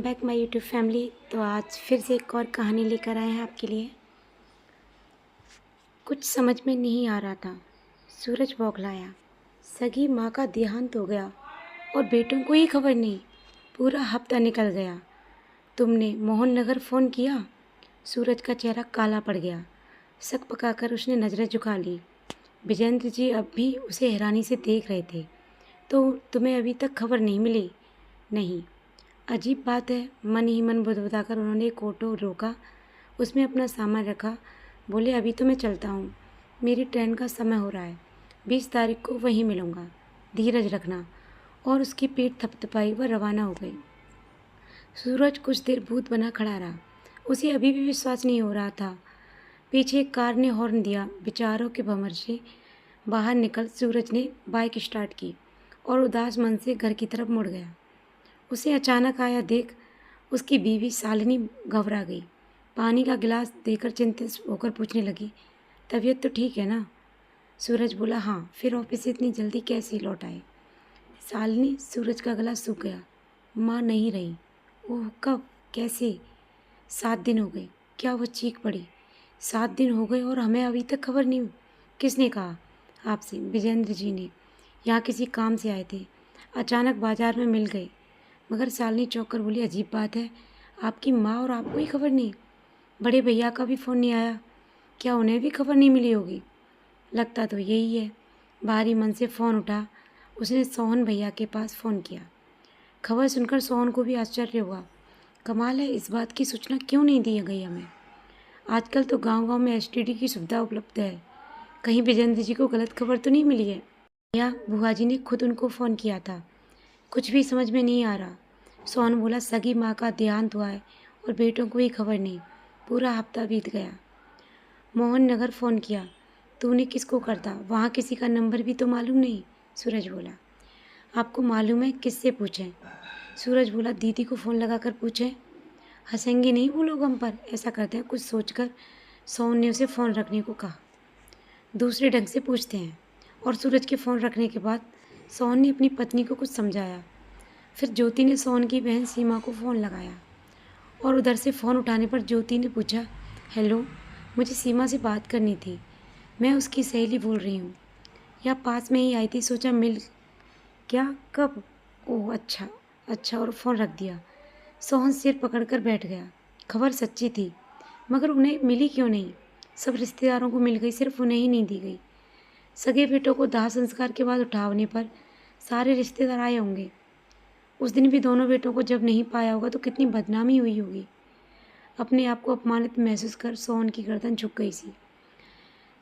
Back my YouTube family. तो आज फिर से एक और कहानी लेकर आए हैं आपके लिए। कुछ समझ में नहीं आ रहा था। सूरज बौखलाया। सगी माँ का देहांत हो गया और बेटों को ही खबर नहीं। पूरा हफ्ता निकल गया। तुमने मोहन नगर फ़ोन किया? सूरज का चेहरा काला पड़ गया। शक पकाकर उसने नज़रें झुका ली। विजेंद्र जी अब भी उसे हैरानी से देख रहे थे। तो तुम्हें अभी तक खबर नहीं मिली? नहीं। अजीब बात है। मन ही मन बुदबुदाकर उन्होंने एक ऑटो रोका, उसमें अपना सामान रखा। बोले अभी तो मैं चलता हूँ, मेरी ट्रेन का समय हो रहा है। 20 तारीख को वहीं मिलूँगा, धीरज रखना। और उसकी पीठ थपथपाई व रवाना हो गई। सूरज कुछ देर भूत बना खड़ा रहा। उसे अभी भी विश्वास नहीं हो रहा था। पीछे एक कार ने हॉर्न दिया। विचारों के भंवर से बाहर निकल सूरज ने बाइक स्टार्ट की और उदास मन से घर की तरफ मुड़ गया। उसे अचानक आया देख उसकी बीवी शालिनी घबरा गई। पानी का गिलास देकर चिंतित होकर पूछने लगी, तबीयत तो ठीक है ना? सूरज बोला हाँ। फिर ऑफिस से इतनी जल्दी कैसे लौट आए? शालिनी, सूरज का गला सूख गया। माँ नहीं रही। ओह कब? कैसे? 7 दिन हो गए। क्या? वो चीख पड़ी। 7 दिन हो गए और हमें अभी तक खबर नहीं? किसने कहा आपसे? विजेंद्र जी ने। यहाँ किसी काम से आए थे, अचानक बाजार में मिल गए। मगर शालिनी चौंक कर बोली, अजीब बात है, आपकी माँ और आपको ही खबर नहीं? बड़े भैया का भी फ़ोन नहीं आया? क्या उन्हें भी खबर नहीं मिली होगी? लगता तो यही है। भारी मन से फ़ोन उठा। उसने सोहन भैया के पास फ़ोन किया। खबर सुनकर सोहन को भी आश्चर्य हुआ। कमाल है, इस बात की सूचना क्यों नहीं दी गई हमें? आजकल तो गांव-गांव में एसटीडी की सुविधा उपलब्ध है। कहीं विजेंद्र जी को गलत खबर तो नहीं मिली है? या बुआ जी ने खुद उनको फ़ोन किया था? कुछ भी समझ में नहीं आ रहा। सोहन बोला, सगी माँ का देहांत हुआ है और बेटों को ही खबर नहीं। पूरा हफ्ता बीत गया। मोहन नगर फ़ोन किया, तूने किसको करता? वहाँ किसी का नंबर भी तो मालूम नहीं। सूरज बोला, आपको मालूम है? किससे पूछें? सूरज बोला, दीदी को फ़ोन लगाकर पूछें। हंसेंगे नहीं वो लोग हम पर। ऐसा करते हैं, कुछ सोचकर सोहन ने उसे फ़ोन रखने को कहा। दूसरे ढंग से पूछते हैं। और सूरज के फ़ोन रखने के बाद सोहन ने अपनी पत्नी को कुछ समझाया। फिर ज्योति ने सोहन की बहन सीमा को फ़ोन लगाया और उधर से फ़ोन उठाने पर ज्योति ने पूछा, हेलो, मुझे सीमा से बात करनी थी। मैं उसकी सहेली बोल रही हूँ। या पास में ही आई थी, सोचा मिल। क्या? कब? ओह अच्छा अच्छा। और फ़ोन रख दिया। सोहन सिर पकड़कर बैठ गया। खबर सच्ची थी, मगर उन्हें मिली क्यों नहीं? सब रिश्तेदारों को मिल गई, सिर्फ उन्हें ही नहीं दी गई। सगे बेटों को दाह संस्कार के बाद उठाने पर सारे रिश्तेदार आए होंगे। उस दिन भी दोनों बेटों को जब नहीं पाया होगा तो कितनी बदनामी हुई होगी। अपने आप को अपमानित महसूस कर सोहन की गर्दन झुक गई सी।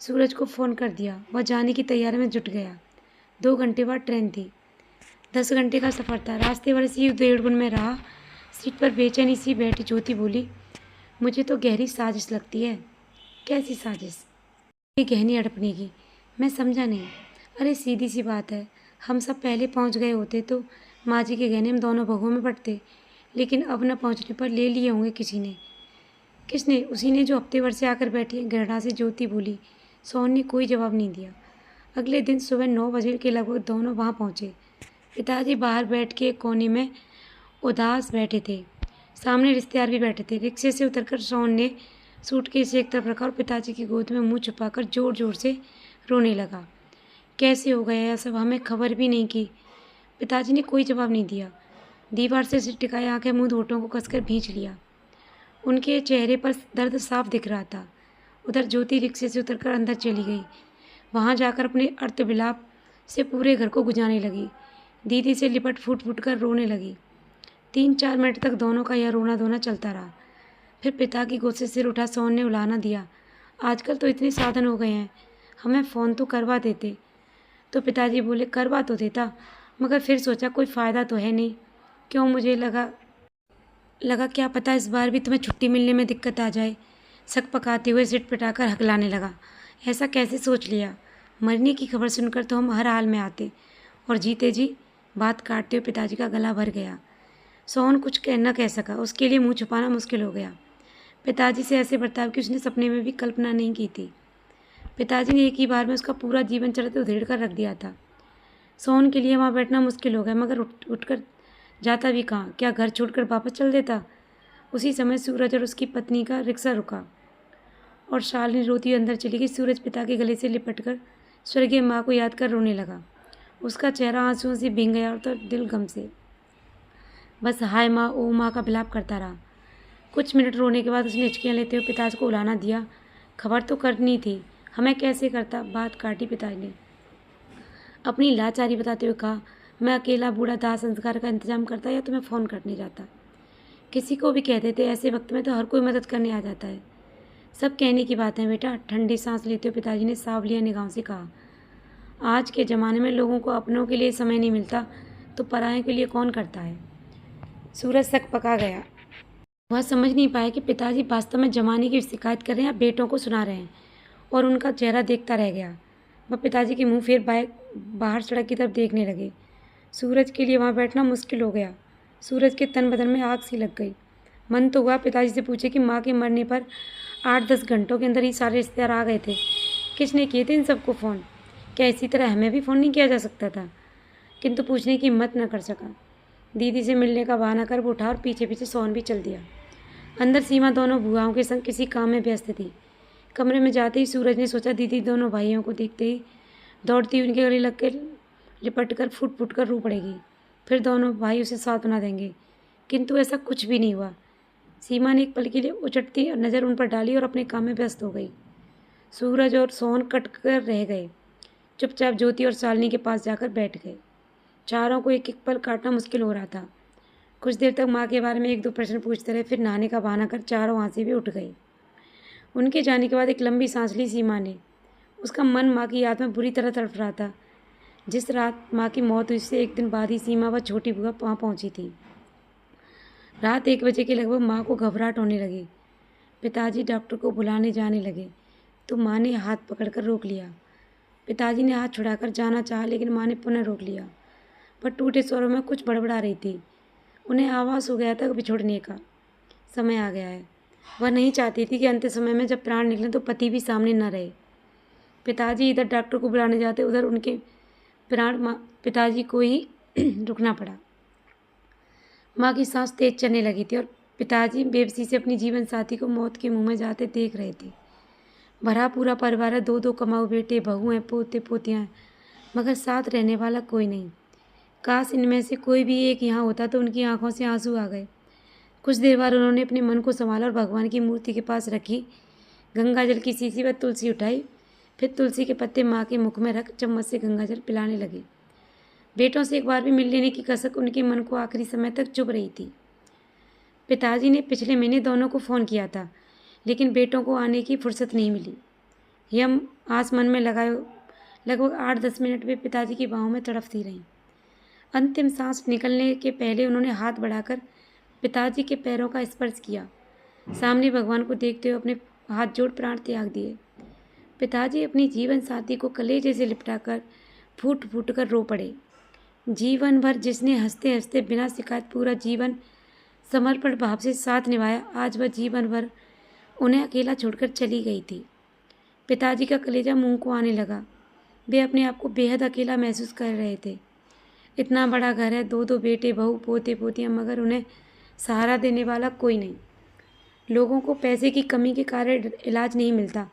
सूरज को फ़ोन कर दिया। वह जाने की तैयारी में जुट गया। 2 घंटे बाद ट्रेन थी। 10 घंटे का सफ़र था। रास्ते भर इसी उधेड़-बुन में रहा। सीट पर बेचैनी सी बैठी ज्योति बोली, मुझे तो गहरी साजिश लगती है। कैसी साजिश? ये गहनी अड़पने की। मैं समझा नहीं। अरे सीधी सी बात है, हम सब पहले पहुंच गए होते तो माँ जी के गहने हम दोनों भगों में पड़ते। लेकिन अब न पहुंचने पर ले लिए होंगे किसी ने। किसने? उसी ने जो हफ्ते भर से आकर बैठी है, घृणा से ज्योति बोली। सोहन ने कोई जवाब नहीं दिया। अगले दिन सुबह 9 बजे के लगभग दोनों वहाँ पहुँचे। पिताजी बाहर बैठ के एक कोने में उदास बैठे थे। सामने रिश्तेदार भी बैठे थे। रिक्शे से उतरकर सोहन ने सूटकेस एक तरफ रखा और पिताजी की गोद में मुंह छुपाकर जोर जोर से रोने लगा। कैसे हो गया यह सब? हमें खबर भी नहीं की। पिताजी ने कोई जवाब नहीं दिया। दीवार से सिर टिकाए आंखें मूंद होठों को कसकर भींच लिया। उनके चेहरे पर दर्द साफ दिख रहा था। उधर ज्योति रिक्शे से उतरकर अंदर चली गई। वहाँ जाकर अपने अर्थ विलाप से पूरे घर को गुजारने लगी। दीदी से लिपट फूट फूट कर रोने लगी। 3-4 मिनट तक दोनों का यह रोना धोना चलता रहा। फिर पिता की गोद से सिर उठा सोहन ने उलाहना दिया, आजकल तो इतने साधन हो गए हैं, हमें फ़ोन तो करवा देते। तो पिताजी बोले, करवा तो देता, मगर फिर सोचा कोई फ़ायदा तो है नहीं। क्यों? मुझे लगा क्या पता इस बार भी तुम्हें छुट्टी मिलने में दिक्कत आ जाए। शक पकाते हुए सिट पिटाकर हकलाने लगा। ऐसा कैसे सोच लिया? मरने की खबर सुनकर तो हम हर हाल में आते और जीते जी। बात काटते हुए पिताजी का गला भर गया। सोहन कुछ न कह सका। उसके लिए मुंह छुपाना मुश्किल हो गया। पिताजी से ऐसे बर्ताव की उसने सपने में भी कल्पना नहीं की थी। पिताजी ने एक ही बार में उसका पूरा जीवन चरित्र उधेड़ कर रख दिया था। सोहन के लिए वहाँ बैठना मुश्किल हो गया, मगर उठकर जाता भी कहाँ, क्या घर छोड़कर वापस चल देता। उसी समय सूरज और उसकी पत्नी का रिक्शा रुका और शालिनी रोती हुई अंदर चली गई। सूरज पिता के गले से लिपटकर स्वर्गीय माँ को याद कर रोने लगा। उसका चेहरा आंसुओं से भीग गया और तो दिल गम से बस हाय माँ ओ माँ का विलाप करता रहा। कुछ मिनट रोने के बाद उसने हिचकियाँ लेते हुए पिताजी को उलाना दिया। खबर तो करनी थी, हमें कैसे करता। बात काटी पिताजी ने अपनी लाचारी बताते हुए कहा, मैं अकेला बूढ़ा दाह संस्कार का इंतजाम करता या तुम्हें फ़ोन करने जाता। किसी को भी कह देते, ऐसे वक्त में तो हर कोई मदद करने आ जाता है। सब कहने की बात है बेटा। ठंडी सांस लेते हुए पिताजी ने सावलिया निगाहों से कहा, आज के ज़माने में लोगों को अपनों के लिए समय नहीं मिलता तो परायों के लिए कौन करता है। सूरज सक पका गया। वह समझ नहीं पाया कि पिताजी वास्तव में जमाने की शिकायत कर रहे हैं या बेटों को सुना रहे हैं, और उनका चेहरा देखता रह गया। वह पिताजी के मुंह फेर बाहर सड़क की तरफ देखने लगे। सूरज के लिए वहाँ बैठना मुश्किल हो गया। सूरज के तन बदन में आग सी लग गई। मन तो हुआ पिताजी से पूछे कि माँ के मरने पर 8-10 घंटों के अंदर ही सारे रिश्तेदार आ गए थे, किसने किए थे इन सबको फ़ोन? क्या इसी तरह हमें भी फ़ोन नहीं किया जा सकता था? किंतु पूछने की हिम्मत न कर सका। दीदी से मिलने का बहाना कर वो उठा और पीछे पीछे सोन भी चल दिया। अंदर सीमा दोनों बुआओं के संग किसी काम में व्यस्त थी। कमरे में जाते ही सूरज ने सोचा दीदी दोनों भाइयों को देखते ही दौड़ती उनके गले लग के लिपट कर फुट फुट कर रो पड़ेगी। फिर दोनों भाई उसे सांत्वना देंगे, किंतु ऐसा कुछ भी नहीं हुआ। सीमा ने एक पल के लिए उचटती नज़र उन पर डाली और अपने काम में व्यस्त हो गई। सूरज और सोहन कट कर रह गए। चुपचाप ज्योति और शालिनी के पास जाकर बैठ गए। चारों को एक एक पल काटना मुश्किल हो रहा था। कुछ देर तक माँ के बारे में एक दो प्रश्न पूछते रहे, फिर नहाने का बहाना कर चारों वहाँ से भी उठ गए। उनके जाने के बाद एक लंबी सांस ली सीमा ने। उसका मन माँ की याद में बुरी तरह तड़प रहा था। जिस रात माँ की मौत हुई उससे एक दिन बाद ही सीमा व छोटी बुआ वहाँ पहुँची थी। रात 1 बजे के लगभग माँ को घबराहट होने लगी। पिताजी डॉक्टर को बुलाने जाने लगे तो माँ ने हाथ पकड़कर रोक लिया। पिताजी ने हाथ छुड़ाकर जाना चाहा, लेकिन माँ ने पुनः रोक लिया। पर टूटे स्वरों में कुछ बड़बड़ा रही थी। उन्हें आभास हो गया था कि बिछुड़ने का समय आ गया है। वह नहीं चाहती थी कि अंतिम समय में जब प्राण निकलें तो पति भी सामने न रहे। पिताजी इधर डॉक्टर को बुलाने जाते, उधर उनके पिताजी को ही रुकना पड़ा। माँ की सांस तेज चलने लगी थी और पिताजी बेबसी से अपनी जीवन साथी को मौत के मुंह में जाते देख रहे थे। भरा पूरा परिवार है, 2-2 कमाऊ बेटे बहू हैं, पोते पोतियाँ हैं, मगर साथ रहने वाला कोई नहीं। काश इनमें से कोई भी एक यहाँ होता तो उनकी आंखों से आंसू आ गए। कुछ देर बाद उन्होंने अपने मन को संभाला और भगवान की मूर्ति के पास रखी गंगा जल की शीशी व तुलसी उठाई। फिर तुलसी के पत्ते माँ के मुख में रख चम्मच से गंगा जल पिलाने लगे। बेटों से एक बार भी मिल लेने की कसक उनके मन को आखिरी समय तक चुभ रही थी। पिताजी ने पिछले महीने दोनों को फ़ोन किया था, लेकिन बेटों को आने की फुर्सत नहीं मिली। यम आस मन में लगाए लगभग 8-10 मिनट वे पिताजी की बाहों में तड़पती रहीं। अंतिम सांस निकलने के पहले उन्होंने हाथ बढ़ाकर पिताजी के पैरों का स्पर्श किया। सामने भगवान को देखते हुए अपने हाथ जोड़ प्राण त्याग दिए। पिताजी अपनी जीवन साथी को कलेजे से लिपटाकर फूट फूट कर रो पड़े। जीवन भर जिसने हंसते हंसते बिना शिकायत पूरा जीवन समर्पण भाव से साथ निभाया, आज वह जीवन भर उन्हें अकेला छोड़कर चली गई थी। पिताजी का कलेजा मुंह को आने लगा। वे अपने आप को बेहद अकेला महसूस कर रहे थे। इतना बड़ा घर है, 2-2 बेटे बहू पोते पोतियाँ, मगर उन्हें सहारा देने वाला कोई नहीं। लोगों को पैसे की कमी के कारण इलाज नहीं मिलता,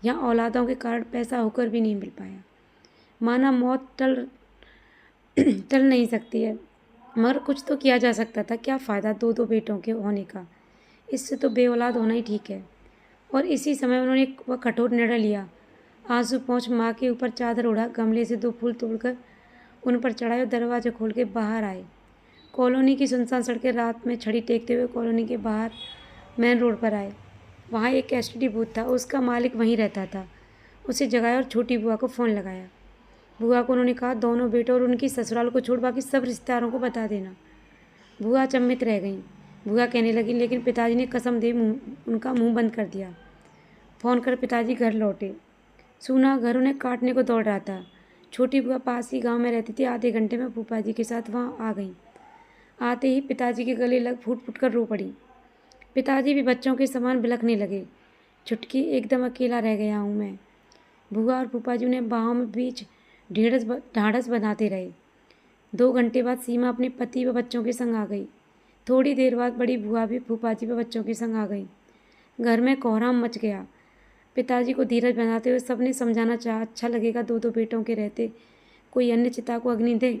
यहाँ औलादों के कारण पैसा होकर भी नहीं मिल पाया। माना मौत टल नहीं सकती है, मगर कुछ तो किया जा सकता था। क्या फ़ायदा 2-2 बेटों के होने का, इससे तो बेऔलाद होना ही ठीक है। और इसी समय उन्होंने वह कठोर निर्णय लिया। आंसू पोंछ माँ के ऊपर चादर ओढ़ा, गमले से 2 फूल तोड़कर उन पर चढ़ाए और दरवाज़ा खोल के बाहर आए। कॉलोनी की सुनसान सड़कें रात में छड़ी टेकते हुए कॉलोनी के बाहर मेन रोड पर आए। वहाँ एक एसटीडी बूथ था, उसका मालिक वहीं रहता था। उसे जगाया और छोटी बुआ को फ़ोन लगाया। बुआ को उन्होंने कहा, दोनों बेटों और उनकी ससुराल को छोड़ बाकी सब रिश्तेदारों को बता देना। बुआ अचंभित रह गईं। बुआ कहने लगी, लेकिन पिताजी ने कसम दे उनका मुंह बंद कर दिया। फ़ोन कर पिताजी घर लौटे। सूना घर उन्हें काटने को दौड़ रहा था। छोटी बुआ पास ही गांव में रहती थी। आधे घंटे में फूफा जी के साथ वहाँ आ गईं। आते ही पिताजी के गले लग फूट फूट कर रो पड़ी। पिताजी भी बच्चों के समान बिलखने लगे। छुटकी, एकदम अकेला रह गया हूँ मैं। बुआ और फूफा जी उन्हें बाहों में बीच ढाढ़स बनाते रहे। 2 घंटे बाद सीमा अपने पति व बच्चों के संग आ गई। थोड़ी देर बाद बड़ी बुआ भी फूफाजी व बच्चों के संग आ गई। घर में कोहराम मच गया। पिताजी को धीरज बनाते हुए सबने समझाना चाहा, अच्छा लगेगा 2-2 बेटों के रहते कोई अन्य चिता को अग्नि दे।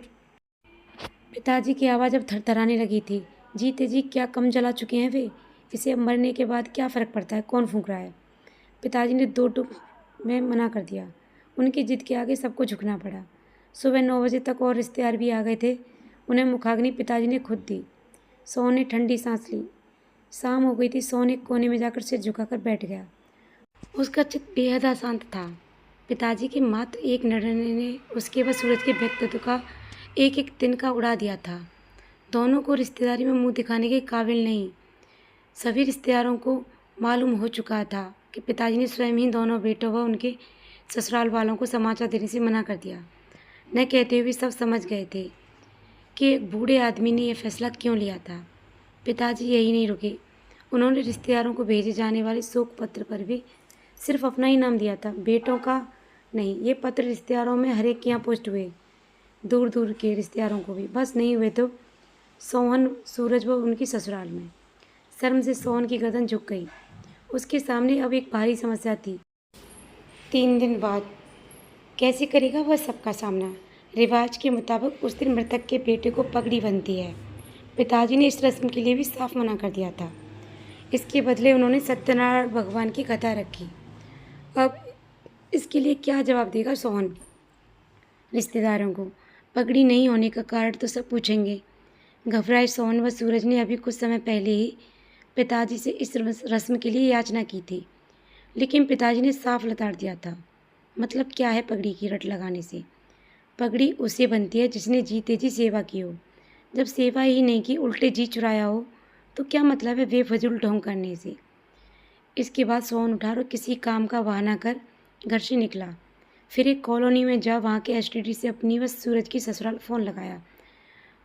पिताजी की आवाज़ अब थरथराने लगी थी। जीते जी क्या कम जला चुके हैं वे? इसे अब मरने के बाद क्या फ़र्क पड़ता है, कौन फूंक रहा है? पिताजी ने 2 टूक में मना कर दिया। उनकी जिद के आगे सबको झुकना पड़ा। सुबह 9 बजे तक और रिश्तेदार भी आ गए थे। उन्हें मुखाग्नि पिताजी ने खुद दी। सोहन ने ठंडी सांस ली। शाम हो गई थी। सोहन एक कोने में जाकर सिर झुकाकर बैठ गया। उसका चित्त बेहद अशांत था। पिताजी के मात्र एक निर्णय ने उसके व सूरज के व्यक्तित्व का एक एक तिनका उड़ा दिया था। दोनों को रिश्तेदारी में मुंह दिखाने के काबिल नहीं। सभी रिश्तेदारों को मालूम हो चुका था कि पिताजी ने स्वयं ही दोनों बेटों व उनके ससुराल वालों को समाचार देने से मना कर दिया। न कहते हुए भी सब समझ गए थे कि एक बूढ़े आदमी ने यह फैसला क्यों लिया था। पिताजी यही नहीं रुके। उन्होंने रिश्तेदारों को भेजे जाने वाले शोक पत्र पर भी सिर्फ अपना ही नाम दिया था, बेटों का नहीं। ये पत्र रिश्तेदारों में हर एक के यहाँ पोस्ट हुए, दूर दूर के रिश्तेदारों को भी। बस नहीं हुए तो सोहन, सूरज व उनकी ससुराल में। शर्म से सोहन की गर्दन झुक गई। उसके सामने अब एक भारी समस्या थी। 3 दिन बाद कैसे करेगा वह सबका सामना? रिवाज के मुताबिक उस दिन मृतक के बेटे को पगड़ी बनती है। पिताजी ने इस रस्म के लिए भी साफ मना कर दिया था। इसके बदले उन्होंने सत्यनारायण भगवान की कथा रखी। अब इसके लिए क्या जवाब देगा सोहन? रिश्तेदारों को पगड़ी नहीं होने का कारण तो सब पूछेंगे। घबराए सोहन व सूरज ने अभी कुछ समय पहले ही पिताजी से इस रस्म के लिए याचना की थी, लेकिन पिताजी ने साफ लताड़ दिया था। मतलब क्या है पगड़ी की रट लगाने से? पगड़ी उसे बनती है जिसने जीते जी सेवा की हो। जब सेवा ही नहीं की, उल्टे जी चुराया हो, तो क्या मतलब है बेफजूल ढोंग करने से? इसके बाद सोहन उठा और किसी काम का बहाना कर घर से निकला। फिर एक कॉलोनी में जा वहाँ के एसटीडी से अपनी व सूरज की ससुराल फ़ोन लगाया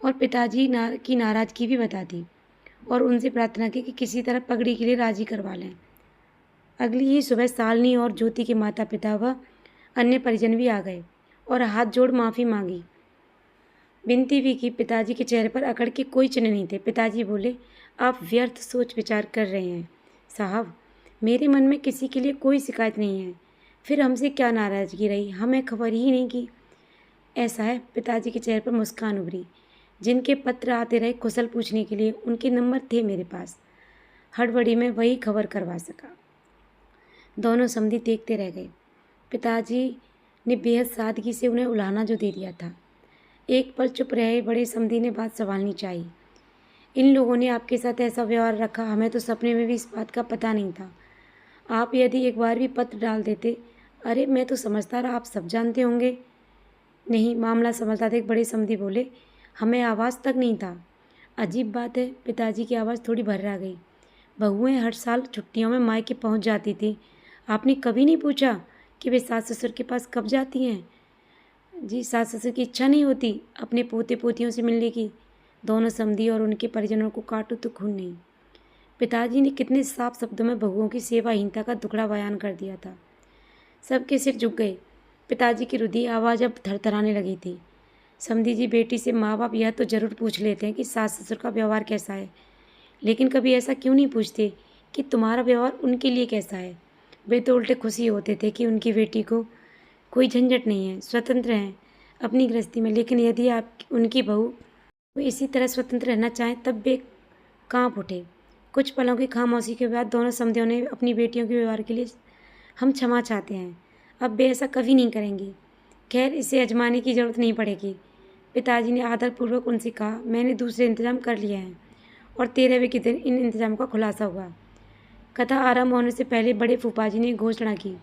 और पिताजी की नाराज़गी भी बता दी और उनसे प्रार्थना की कि किसी तरह पगड़ी के लिए राज़ी करवा लें। अगली ही सुबह शालिनी और ज्योति के माता पिता व अन्य परिजन भी आ गए और हाथ जोड़ माफ़ी मांगी, विनती भी की। पिताजी के चेहरे पर अकड़ के कोई चिन्ह नहीं थे। पिताजी बोले, आप व्यर्थ सोच विचार कर रहे हैं साहब। मेरे मन में किसी के लिए कोई शिकायत नहीं है। फिर हमसे क्या नाराज़गी रही? हमें खबर ही नहीं की। ऐसा है? पिताजी के चेहरे पर मुस्कान उभरी। जिनके पत्र आते रहे कुशल पूछने के लिए, उनके नंबर थे मेरे पास। हड़बड़ी में वही खबर करवा सका। दोनों समधी देखते रह गए। पिताजी ने बेहद सादगी से उन्हें उलाहना जो दे दिया था। एक पल चुप रहे बड़े समधी ने बात संभालनी चाहिए। इन लोगों ने आपके साथ ऐसा व्यवहार रखा, हमें तो सपने में भी इस बात का पता नहीं था। आप यदि एक बार भी पत्र डाल देते। अरे मैं तो समझता रहा आप सब जानते होंगे। नहीं, मामला समझता था। एक बड़े समधी बोले, हमें आवाज़ तक नहीं था। अजीब बात है। पिताजी की आवाज़ थोड़ी भर्रा गई। बहुएं हर साल छुट्टियों में मायके पहुंच जाती थी। आपने कभी नहीं पूछा कि वे सास ससुर के पास कब जाती हैं? जी, सास ससुर की इच्छा नहीं होती अपने पोते पोतियों से मिलने की? दोनों समधी और उनके परिजनों को काटो तो खून नहीं। पिताजी ने कितने साफ शब्दों में बहुओं की सेवाहीनता का दुखड़ा बयान कर दिया था। सबके सिर झुक गए। पिताजी की रुधी आवाज़ अब थरथराने लगी थी। समधी जी, बेटी से माँ बाप यह तो ज़रूर पूछ लेते हैं कि सास ससुर का व्यवहार कैसा है, लेकिन कभी ऐसा क्यों नहीं पूछते कि तुम्हारा व्यवहार उनके लिए कैसा है? वे तो उल्टे खुशी होते थे कि उनकी बेटी को कोई झंझट नहीं है, स्वतंत्र हैं अपनी गृहस्थी में। लेकिन यदि आप उनकी बहू वो इसी तरह स्वतंत्र रहना चाहें तब वे काँप उठे। कुछ पलों की खामोशी के बाद दोनों समधियों ने अपनी बेटियों के व्यवहार के लिए हम क्षमा चाहते हैं, अब वे ऐसा कभी नहीं करेंगी। खैर, इसे अजमाने की ज़रूरत नहीं पड़ेगी। पिताजी ने आदरपूर्वक उनसे कहा, मैंने दूसरे इंतजाम कर लिए हैं और 13वें के दिन इन इंतजामों का खुलासा हुआ। कथा आरंभ होने से पहले बड़े फूफाजी ने घोषणा की,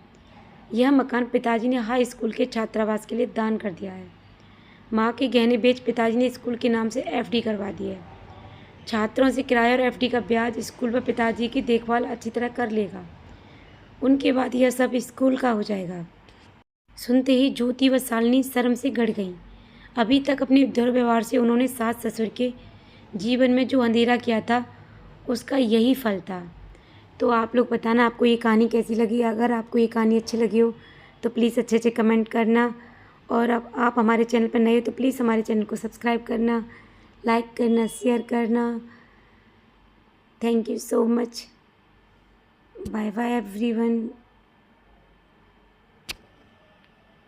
यह मकान पिताजी ने हाई स्कूल के छात्रावास के लिए दान कर दिया है। माँ के गहने बेच पिताजी ने स्कूल के नाम से एफडी करवा दी है। छात्रों से किराया और एफडी का ब्याज स्कूल पर पिताजी की देखभाल अच्छी तरह कर लेगा। उनके बाद यह सब स्कूल का हो जाएगा। सुनते ही ज्योति व शालिनी शर्म से गड़ गईं। अभी तक अपने दुर्व्यवहार से उन्होंने सास ससुर के जीवन में जो अंधेरा किया था उसका यही फल था। तो आप लोग बताना आपको ये कहानी कैसी लगी। अगर आपको ये कहानी अच्छी लगी हो तो प्लीज़ अच्छे से कमेंट करना और अब आप हमारे चैनल पर नए हो तो प्लीज़ हमारे चैनल को सब्सक्राइब करना, लाइक करना, शेयर करना। Thank you so much. Bye bye everyone.